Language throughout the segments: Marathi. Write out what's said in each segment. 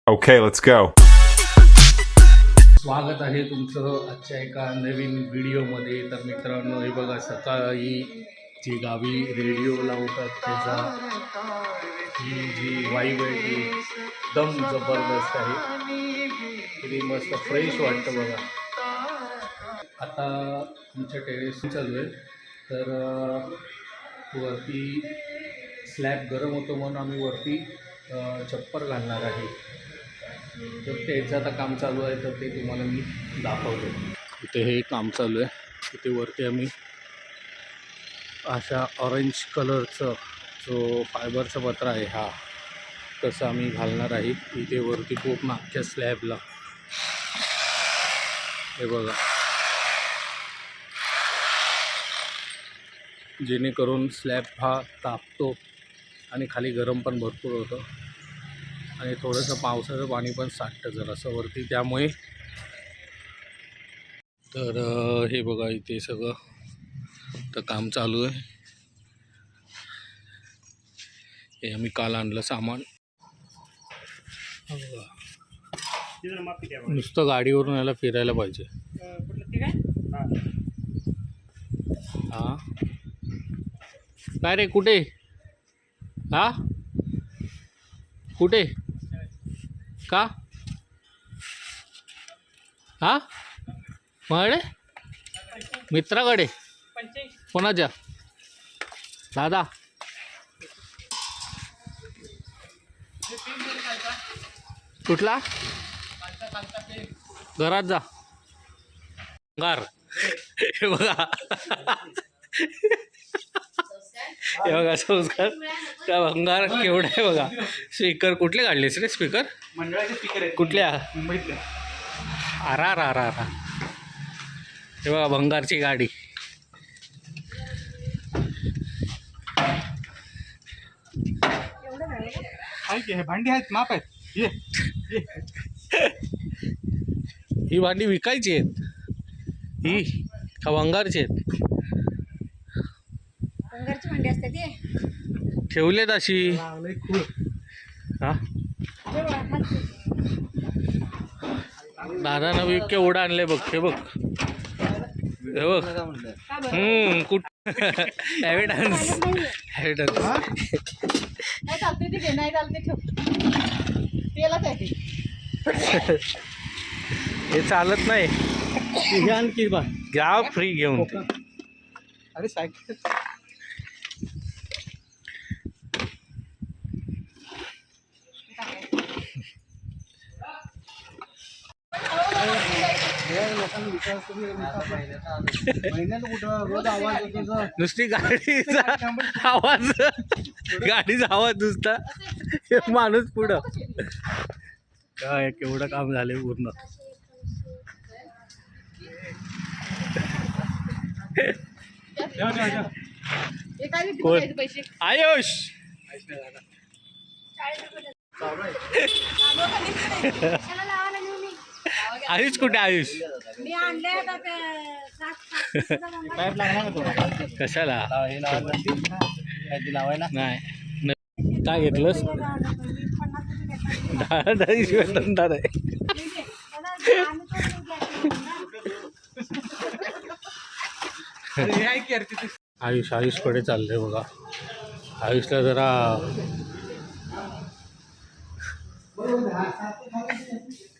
Okay, let's go. स्वागत आहे तुमचं आजच्या एका नवीन व्हिडिओमध्ये. तर मित्रांनो, हे बघा सकाळी जी गावी रेडिओ लावतात त्याचा ही जी वाईब आहे ती एकदम जबरदस्त आहे. किती मस्त फ्रेश वाटतं बघा. आता आमच्या टेरेस चालू आहे, तर वरती स्लॅब गरम होतो म्हणून आम्ही वरती छप्पर घालणार आहे. तर त्याचं आता काम चालू आहे, तर ते तुम्हाला मी दाखवतो. इथे हे काम चालू आहे. इथे वरती आम्ही अशा ऑरेंज कलरचं जो फायबरचा पत्रा आहे हा तसं आम्ही घालणार आहे इथे वरती खूप मागच्या स्लॅबला. हे बघा, जेणेकरून स्लॅब हा तापतो आणि खाली गरम पण भरपूर होतं आणि थोडंसं पावसाचं पाणी पण साठतं जरासं वरती, त्यामुळे. तर हे बघा इथे सगळं तर काम चालू आहे. हे आम्ही काल आणलं सामान. नुसतं गाडीवरून याला फिरायला पाहिजे. हां काय रे, कुठे? हा कुठे? का? हा माझ्याकडे मित्राकडे? कोणाच्या? दादा कुठला? घरात जा. भंगार. हे बघा, हे बघा संस्कार का भंगार केवढा आहे बघा. स्पीकर कुठले काढलेस रे? स्पीकर मंडळाचे स्पीकर आहेत कुठल्या? मुंबईतले. आरा रा रा रा. हे बघा भंगारची गाडी. आहे की, हे भांडी आहेत, माप आहेत. ये ही भांडी विकायची आहेत ही का भंगारची आहेत? भंगारची भांडी असते ते. ठेवलेत अशी. लावलंय खूळ. हा दादानं बी केवढं आणलंय बघ. हे बघ, हे बघ. कुठ एव्हिडन्स एव्हिडन्स. नाही चालते ती घे, नाही चालते ठेव. तेलाच आहे ते. हे चालत नाही. हे आणखी बा. घ्या फ्री घेऊन. अरे सायकल लोकांनी विचार महिन्याला कुठं रोज आवाज येतो. नुसती गाडीचा आवाज, गाडीचा आवाज नुसता. हे माणूस पुढं काय केवढं काम झालंय पूर्ण. हे काय नाही, कोण? द्यायचे पैसे. आयुष. 40 रुपये. कशाला लावायला नेऊ मी? आयुष कुठे? आयुष मी आणले आता ते 60 पाईप लागणार ना तुला. कशाला? हे लावायला नाही काय घेतलंस? 10 धंदा आहे. हे आहे की अरे तिथे. आयुषकडे चाललंय बघा. आयुषला जरा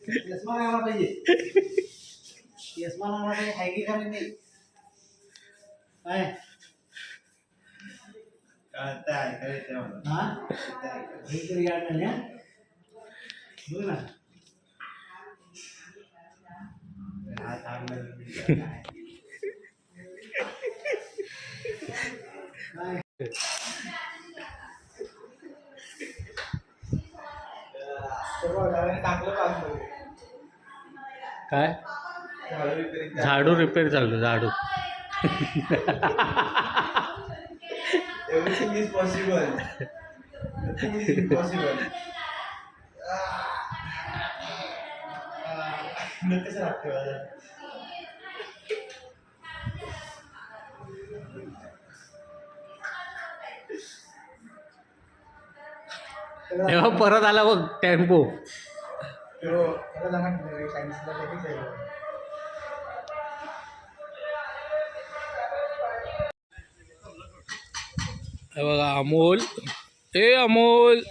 यशमान आला पाहिजे. यशमान आला पाहिजे. हाय की कारण नाही काय हा हे तरी याड नाही हा. बघ ना. काय? झाडू रिपेअर चालू. झाडू Everything is possible. Nothing is impossible. कसं वाटतं? तेव्हा परत आला बघ टेम्पो. हे बघा अमोल, अमोल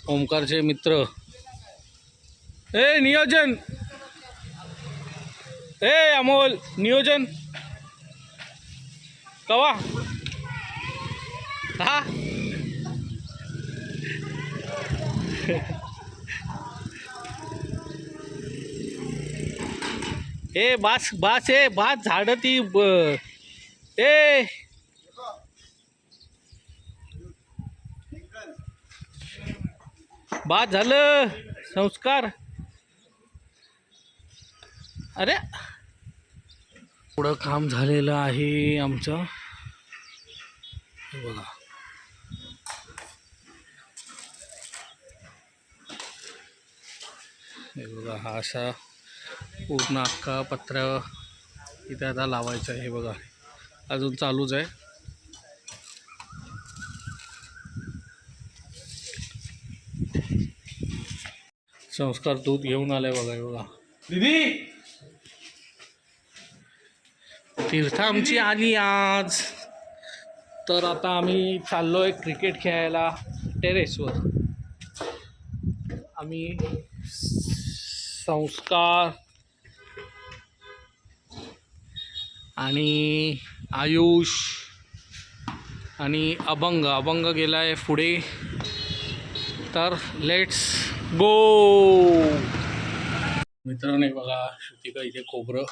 ओमकारचे मित्र. नियोजन, अमोल नियोजन कवा हा. बास बास बास झाड ती बास झालं संस्कार. अरे पुढं काम झालेलं आहे आमचं. हे बघा हा असा पूर्ण अख्खा पत्रा इथे आता लावायचं आहे. हे बघा अजून चालूच आहे. संस्कार दूध घेऊन आलाय बघा. हे बघा दीदी तीर्थ आमची आली आज. तर आता आम्ही चाललोय क्रिकेट खेळायला टेरेसवर. आम्ही संस्कार आणि आयुष आणि अभंग गेलाय पुढे. तर लेट्स गो. मित्रांनो बघा श्रुतिका इथे खोबरं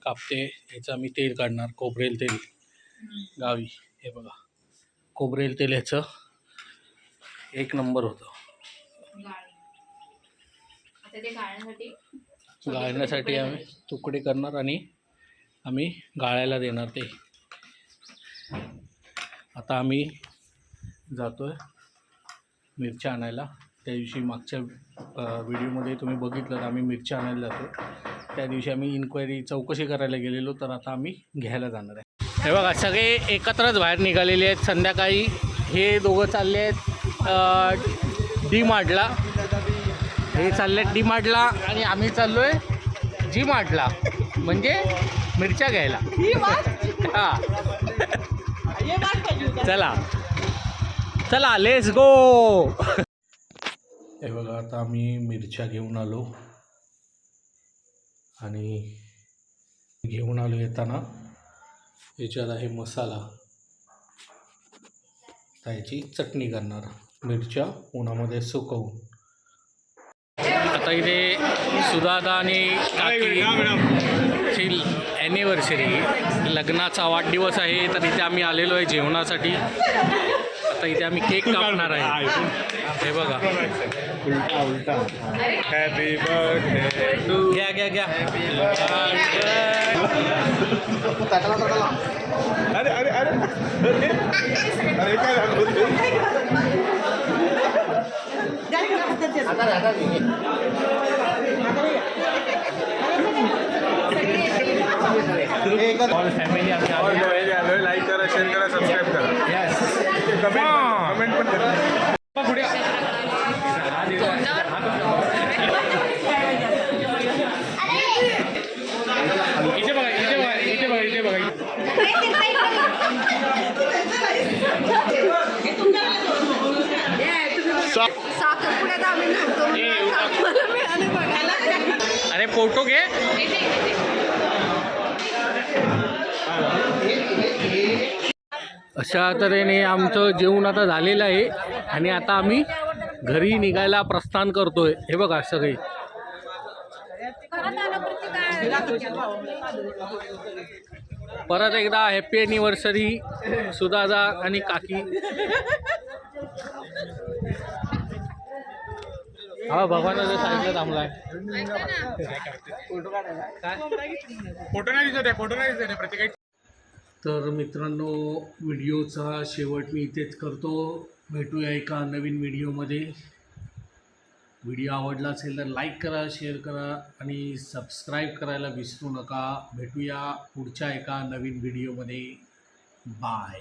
कापते. ह्याचं मी तेल काढणार, खोबरेल तेल गावी. हे बघा खोबरेल तेल ह्याचं एक नंबर होतं. गाळण्यासाठी आम्ही तुकडे करणार आणि आम्ही गाळायला देणार ते. आता आम्ही जातोय मिरच्या आणायला. त्या दिवशी मागच्या व्हिडिओमध्ये तुम्ही बघितलं आम्ही मिरच्या आणायला जातो. त्या दिवशी आम्ही चौकशी करायला गेलेलो. तर आता आम्ही घ्यायला जाणार आहे. हे बघा सगळे एकत्रच बाहेर निघालेले आहेत. संध्याकाळी हे दोघं चालले आहेत डी मार्टला. हे चालले आहेत डी मार्टला आणि आम्ही चाललो आहे जी मार्टला, म्हणजे मिरच्या घ्यायला. हां चला चला लेट्स गो. हे बघा आता आम्ही मिरच्या घेऊन आलो आणि येताना याच्यात आहे मसाला. त्याची चटणी करणार मिरच्या उन्हामध्ये सुकवून. आता इथे सुदादा आणि काकीची ॲनिव्हर्सरी लग्नाचा वाढदिवस आहे. तर इथे आम्ही आलेलो आहे जेवणासाठी. आता इथे आम्ही केक कापणार आहे. हे बघा उलटा हॅपी बर्थडे टू. घ्या अरे अरे अरे अरे काय फॅमिली लाईक करा, शेअर करा, सबस्क्राईब करा, कमेंट पण करा. पुढे इथे बघा. अरे फोटो घे. अशा तऱ्हेने आमचं जेवण आता झालेलं आहे आणि आता आम्ही घरी निघायला प्रस्थान करतोय. हे बघा सगळे परत एकदा हॅपी ॲनिव्हर्सरी सुदादा आणि काकी. हा भगवानाच्या साईडला थांबलाय. फोटो नाही दिसत प्रत्येक. तर मित्रांनो व्हिडिओचा शेवट मी इथेच करतो. भेटूया एका नवीन व्हिडिओमध्ये. व्हिडिओ आवडला असेल तर लाईक करा, शेअर करा आणि सबस्क्राईब करायला विसरू नका. भेटूया पुढच्या एका नवीन व्हिडिओमध्ये. बाय.